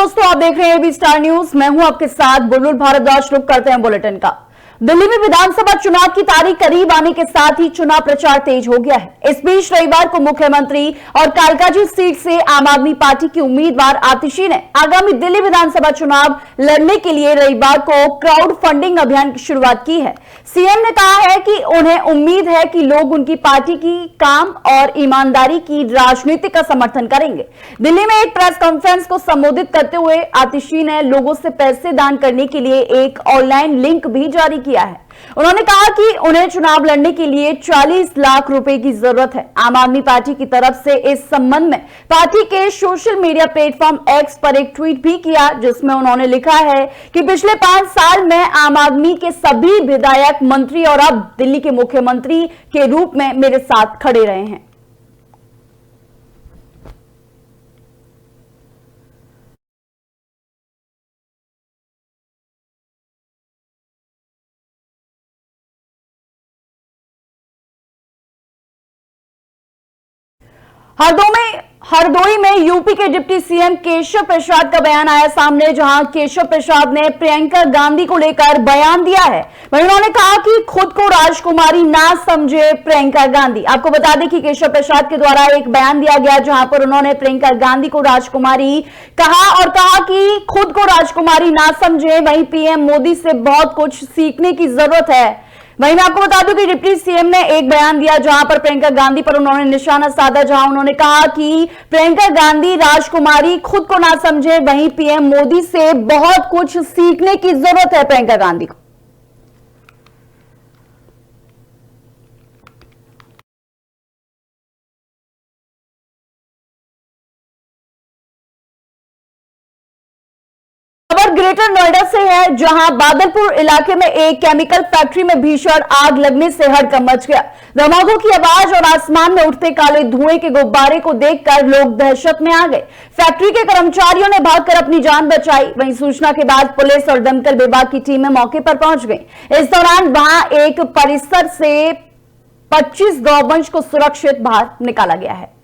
दोस्तों, आप देख रहे हैं एबी स्टार न्यूज। मैं हूं आपके साथ बुलबुल भारद्वाज। रुक करते हैं बुलेटिन का। दिल्ली में विधानसभा चुनाव की तारीख करीब आने के साथ ही चुनाव प्रचार तेज हो गया है। इस बीच रविवार को मुख्यमंत्री और कालकाजी सीट से आम आदमी पार्टी की उम्मीदवार आतिशी ने आगामी दिल्ली विधानसभा चुनाव लड़ने के लिए रविवार को क्राउड फंडिंग अभियान की शुरुआत की है। सीएम ने कहा है कि उन्हें उम्मीद है कि लोग उनकी पार्टी की काम और ईमानदारी की राजनीति का समर्थन करेंगे। दिल्ली में एक प्रेस कॉन्फ्रेंस को संबोधित करते हुए आतिशी ने लोगों से पैसे दान करने के लिए एक ऑनलाइन लिंक भी जारी किया है। उन्होंने कहा कि उन्हें चुनाव लड़ने के लिए 40 लाख रुपए की जरूरत है। आम आदमी पार्टी की तरफ से इस संबंध में पार्टी के सोशल मीडिया प्लेटफॉर्म एक्स पर एक ट्वीट भी किया, जिसमें उन्होंने लिखा है कि पिछले 5 साल में आम आदमी के सभी विधायक, मंत्री और अब दिल्ली के मुख्यमंत्री के रूप में मेरे साथ खड़े रहे हैं। हरदोई में यूपी के डिप्टी सीएम केशव प्रसाद का बयान आया सामने, जहां केशव प्रसाद ने प्रियंका गांधी को लेकर बयान दिया है। वहीं उन्होंने कहा कि खुद को राजकुमारी ना समझे प्रियंका गांधी। आपको बता दें कि केशव प्रसाद के द्वारा एक बयान दिया गया, जहां पर उन्होंने प्रियंका गांधी को राजकुमारी कहा और कहा कि खुद को राजकुमारी ना समझे। वहीं पीएम मोदी से बहुत कुछ सीखने की जरूरत है। वहीं मैं आपको बता दूं कि डिप्टी सीएम ने एक बयान दिया, जहां पर प्रियंका गांधी पर उन्होंने निशाना साधा, जहां उन्होंने कहा कि प्रियंका गांधी राजकुमारी खुद को ना समझे। वहीं पीएम मोदी से बहुत कुछ सीखने की जरूरत है प्रियंका गांधी को। ग्रेटर नोएडा से है, जहां बादलपुर इलाके में एक केमिकल फैक्ट्री में भीषण आग लगने से हड़कंप मच गया। धमाकों की आवाज और आसमान में उठते काले धुएं के गुब्बारे को देखकर लोग दहशत में आ गए। फैक्ट्री के कर्मचारियों ने भागकर अपनी जान बचाई। वहीं सूचना के बाद पुलिस और दमकल विभाग की टीमें मौके पर पहुंच गई। इस दौरान वहां एक परिसर से 25 गौवंश को सुरक्षित बाहर निकाला गया है।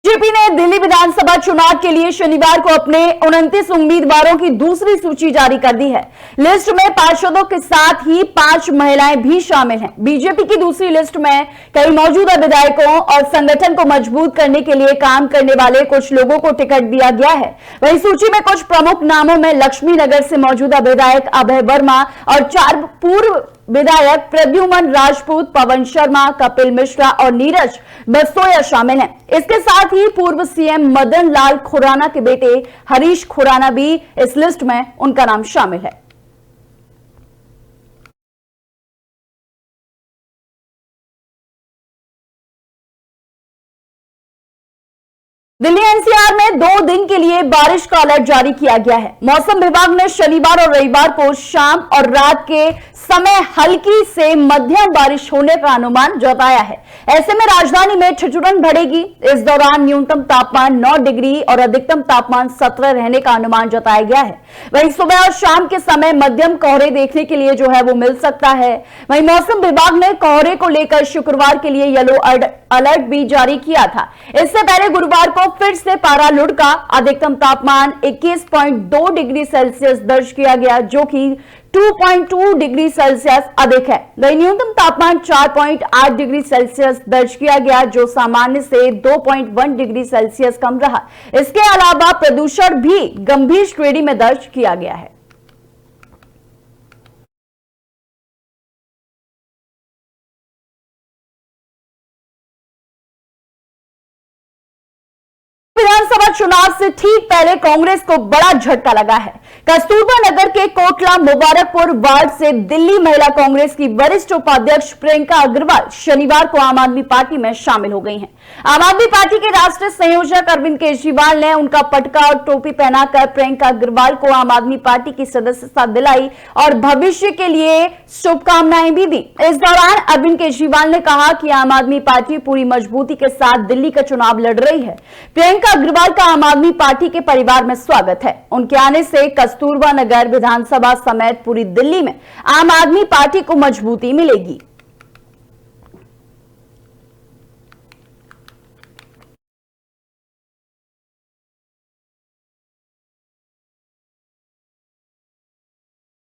बीजेपी ने दिल्ली विधानसभा चुनाव के लिए शनिवार को अपने 29 उम्मीदवारों की दूसरी सूची जारी कर दी है। लिस्ट में पार्षदों के साथ ही 5 महिलाएं भी शामिल हैं। बीजेपी की दूसरी लिस्ट में कई मौजूदा विधायकों और संगठन को मजबूत करने के लिए काम करने वाले कुछ लोगों को टिकट दिया गया है। वहीं सूची में कुछ प्रमुख नामों में लक्ष्मी नगर से मौजूदा विधायक अभय वर्मा और 4 पूर्व विधायक प्रद्युमन राजपूत, पवन शर्मा, कपिल मिश्रा और नीरज बसोया शामिल हैं। इसके साथ ही पूर्व सीएम मदन लाल खुराना के बेटे हरीश खुराना भी इस लिस्ट में उनका नाम शामिल है। दिल्ली एनसीआर में 2 दिन के लिए बारिश का अलर्ट जारी किया गया है। मौसम विभाग ने शनिवार और रविवार को शाम और रात के समय हल्की से मध्यम बारिश होने का अनुमान जताया है। ऐसे में राजधानी में ठिठुरन बढ़ेगी। इस दौरान न्यूनतम तापमान 9 डिग्री और अधिकतम तापमान 17 रहने का अनुमान जताया गया है। वहीं सुबह और शाम के समय मध्यम कोहरे देखने के लिए जो है वो मिल सकता है। वहीं मौसम विभाग ने कोहरे को लेकर शुक्रवार के लिए येलो अलर्ट भी जारी किया था। इससे पहले गुरुवार को फिर से पारा लुढ़का। अधिकतम तापमान 21.2 डिग्री सेल्सियस दर्ज किया गया, जो कि 2.2 डिग्री सेल्सियस अधिक है। वहीं न्यूनतम तापमान 4.8 डिग्री सेल्सियस दर्ज किया गया, जो सामान्य से 2.1 डिग्री सेल्सियस कम रहा। इसके अलावा प्रदूषण भी गंभीर श्रेणी में दर्ज किया गया है। विधानसभा चुनाव से ठीक पहले कांग्रेस को बड़ा झटका लगा है। कस्तूरबा नगर के कोटला मुबारकपुर वार्ड से दिल्ली महिला कांग्रेस की वरिष्ठ उपाध्यक्ष प्रियंका अग्रवाल शनिवार को आम आदमी पार्टी में शामिल हो गई हैं। आम आदमी पार्टी के राष्ट्रीय संयोजक अरविंद केजरीवाल ने उनका पटका और टोपी पहनाकर प्रियंका अग्रवाल को आम आदमी पार्टी की सदस्यता दिलाई और भविष्य के लिए शुभकामनाएं भी दी। इस दौरान अरविंद केजरीवाल ने कहा कि आम आदमी पार्टी पूरी मजबूती के साथ दिल्ली का चुनाव लड़ रही है। प्रियंका अग्रवाल का आम आदमी पार्टी के परिवार में स्वागत है। उनके आने से कस्तूरबा नगर विधानसभा समेत पूरी दिल्ली में आम आदमी पार्टी को मजबूती मिलेगी।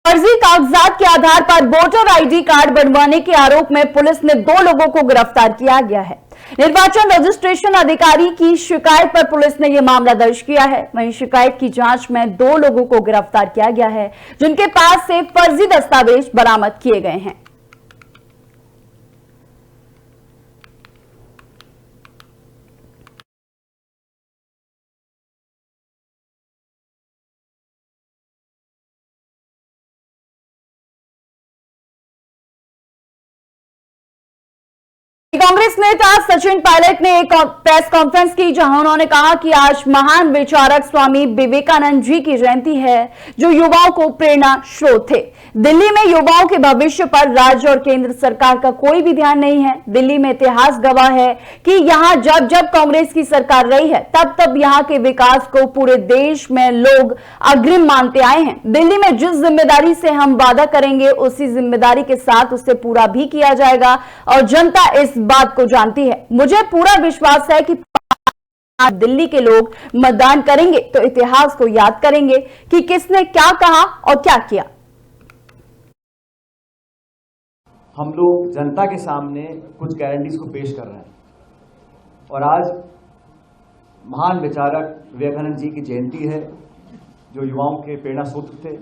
फर्जी कागजात के आधार पर वोटर आईडी कार्ड बनवाने के आरोप में पुलिस ने 2 लोगों को गिरफ्तार किया गया है। निर्वाचन रजिस्ट्रेशन अधिकारी की शिकायत पर पुलिस ने यह मामला दर्ज किया है। वहीं शिकायत की जांच में 2 लोगों को गिरफ्तार किया गया है, जिनके पास से फर्जी दस्तावेज बरामद किए गए हैं। कांग्रेस नेता सचिन पायलट ने एक प्रेस कॉन्फ्रेंस की, जहां उन्होंने कहा कि आज महान विचारक स्वामी विवेकानंद जी की जयंती है, जो युवाओं को प्रेरणा स्रोत थे। दिल्ली में युवाओं के भविष्य पर राज्य और केंद्र सरकार का कोई भी ध्यान नहीं है। दिल्ली में इतिहास गवाह है कि यहां जब जब कांग्रेस की सरकार रही है, तब तब यहां के विकास को पूरे देश में लोग अग्रिम मानते आए हैं। दिल्ली में जिस जिम्मेदारी से हम वादा करेंगे, उसी जिम्मेदारी के साथ उसे पूरा भी किया जाएगा और जनता इस बात को जानती है। मुझे पूरा विश्वास है कि दिल्ली के लोग मतदान करेंगे तो इतिहास को याद करेंगे कि किसने क्या कहा और क्या किया। हम लोग जनता के सामने कुछ गारंटीज को पेश कर रहे हैं और आज महान विचारक विवेकानंद जी की जयंती है, जो युवाओं के प्रेरणा स्रोत थे।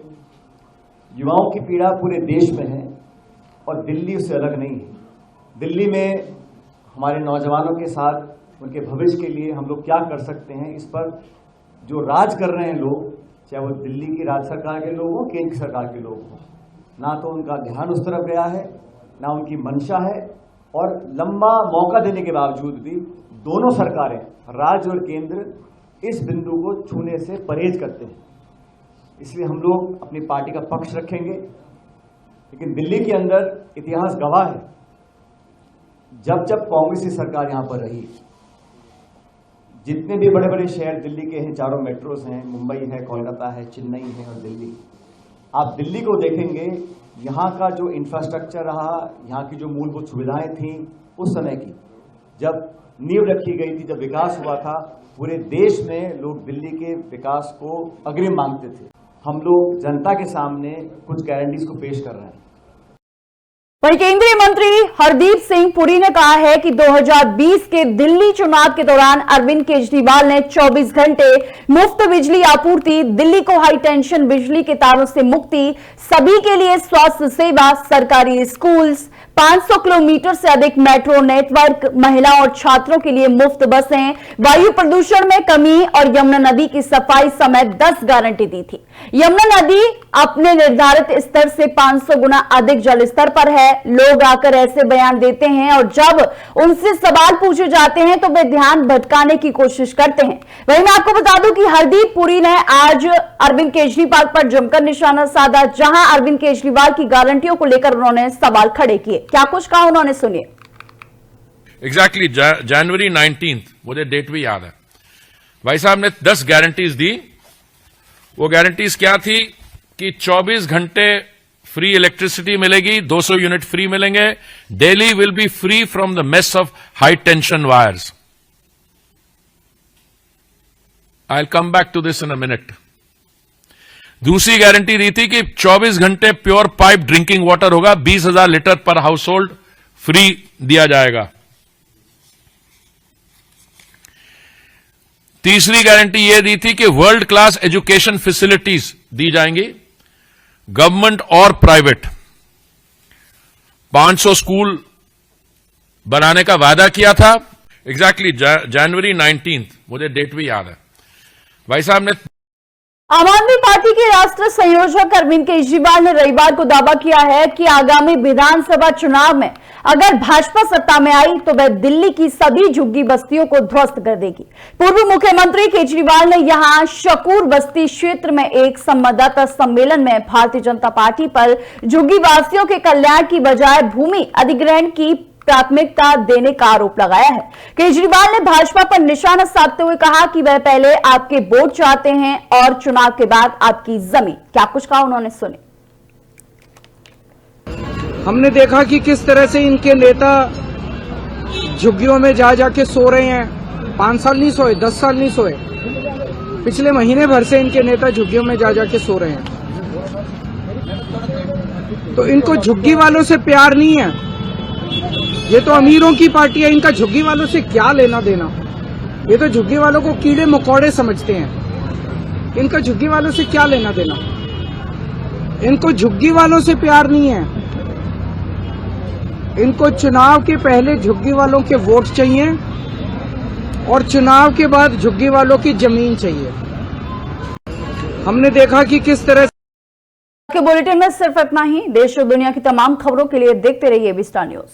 युवाओं की पीड़ा पूरे देश में है और दिल्ली उससे अलग नहीं है। दिल्ली में हमारे नौजवानों के साथ उनके भविष्य के लिए हम लोग क्या कर सकते हैं, इस पर जो राज कर रहे हैं लोग, चाहे वो दिल्ली की राज्य सरकार के लोग हों, केंद्र सरकार के लोग हों, ना तो उनका ध्यान उस तरफ गया है, ना उनकी मंशा है। और लंबा मौका देने के बावजूद भी दोनों सरकारें, राज्य और केंद्र, इस बिंदु को छूने से परहेज करते हैं। इसलिए हम लोग अपनी पार्टी का पक्ष रखेंगे। लेकिन दिल्ली के अंदर इतिहास गवाह है, जब जब कांग्रेस की सरकार यहां पर रही, जितने भी बड़े बड़े शहर दिल्ली के हैं, चारों मेट्रोस हैं, मुंबई है, कोलकाता है, चेन्नई है और दिल्ली, आप दिल्ली को देखेंगे, यहाँ का जो इंफ्रास्ट्रक्चर रहा, यहाँ की जो मूलभूत सुविधाएं थी उस समय की, जब नींव रखी गई थी, जब विकास हुआ था, पूरे देश में लोग दिल्ली के विकास को अग्रिम मानते थे। हम लोग जनता के सामने कुछ गारंटीज को पेश कर रहे हैं। वहीं केंद्रीय मंत्री हरदीप सिंह पुरी ने कहा है कि 2020 के दिल्ली चुनाव के दौरान अरविंद केजरीवाल ने 24 घंटे मुफ्त बिजली आपूर्ति, दिल्ली को हाई टेंशन बिजली के तारों से मुक्ति, सभी के लिए स्वास्थ्य सेवा, सरकारी स्कूल्स, 500 किलोमीटर से अधिक मेट्रो नेटवर्क, महिला और छात्रों के लिए मुफ्त बसें, वायु प्रदूषण में कमी और यमुना नदी की सफाई समेत 10 गारंटी दी थी। यमुना नदी अपने निर्धारित स्तर से 500 गुना अधिक जल स्तर पर है। लोग आकर ऐसे बयान देते हैं और जब उनसे सवाल पूछे जाते हैं तो वे ध्यान भटकाने की कोशिश करते हैं। वहीं मैं आपको बता दूं कि हरदीप पुरी ने आज अरविंद केजरीवाल पर जमकर निशाना साधा, जहां अरविंद केजरीवाल की गारंटियों को लेकर उन्होंने सवाल खड़े किए। क्या कुछ कहा उन्होंने, सुनिए। एग्जैक्टली जनवरी 19, मुझे डेट भी याद है। भाई साहब ने 10 गारंटीज दी। वो गारंटीज क्या थी कि 24 घंटे फ्री इलेक्ट्रिसिटी मिलेगी, 200 यूनिट फ्री मिलेंगे, Delhi will be free from the mess of high tension wires. I will come back to this in a minute. दूसरी गारंटी दी थी कि 24 घंटे प्योर पाइप ड्रिंकिंग वाटर होगा, 20,000 लीटर पर हाउस होल्ड फ्री दिया जाएगा। तीसरी गारंटी यह दी थी कि वर्ल्ड क्लास एजुकेशन फैसिलिटीज दी जाएंगी, गवर्नमेंट और प्राइवेट। 500 स्कूल बनाने का वादा किया था। एग्जैक्टली जनवरी 19, मुझे डेट भी याद है। भाई साहब ने आम आदमी पार्टी के राष्ट्रीय संयोजक अरविंद केजरीवाल ने रविवार को दावा किया है कि आगामी विधानसभा चुनाव में अगर भाजपा सत्ता में आई तो वह दिल्ली की सभी झुग्गी बस्तियों को ध्वस्त कर देगी। पूर्व मुख्यमंत्री केजरीवाल ने यहां शकूर बस्ती क्षेत्र में एक संवाददाता सम्मेलन में भारतीय जनता पार्टी पर झुग्गी वासियों के कल्याण की बजाय भूमि अधिग्रहण की प्राथमिकता देने का आरोप लगाया है। केजरीवाल ने भाजपा पर निशाना साधते हुए कहा कि वह पहले आपके वोट चाहते हैं और चुनाव के बाद आपकी जमीन। क्या कुछ कहा उन्होंने, सुने। हमने देखा कि किस तरह से इनके नेता झुग्गियों में जा जाके सो रहे हैं। 5 साल नहीं सोए, 10 साल नहीं सोए, पिछले महीने भर से इनके नेता झुग्गियों में जा जाके सो रहे हैं। तो इनको झुग्गी वालों से प्यार नहीं है। ये तो अमीरों की पार्टी है, इनका झुग्गी वालों से क्या लेना देना। ये तो झुग्गी वालों को कीड़े मकोड़े समझते हैं। इनका झुग्गी वालों से क्या लेना देना। इनको झुग्गी वालों से प्यार नहीं है। इनको चुनाव के पहले झुग्गी वालों के वोट चाहिए और चुनाव के बाद झुग्गी वालों की जमीन चाहिए। हमने देखा कि किस तरह के बुलेटिन में सिर्फ इतना ही। देश और दुनिया की तमाम खबरों के लिए देखते रहिए विस्टार न्यूज।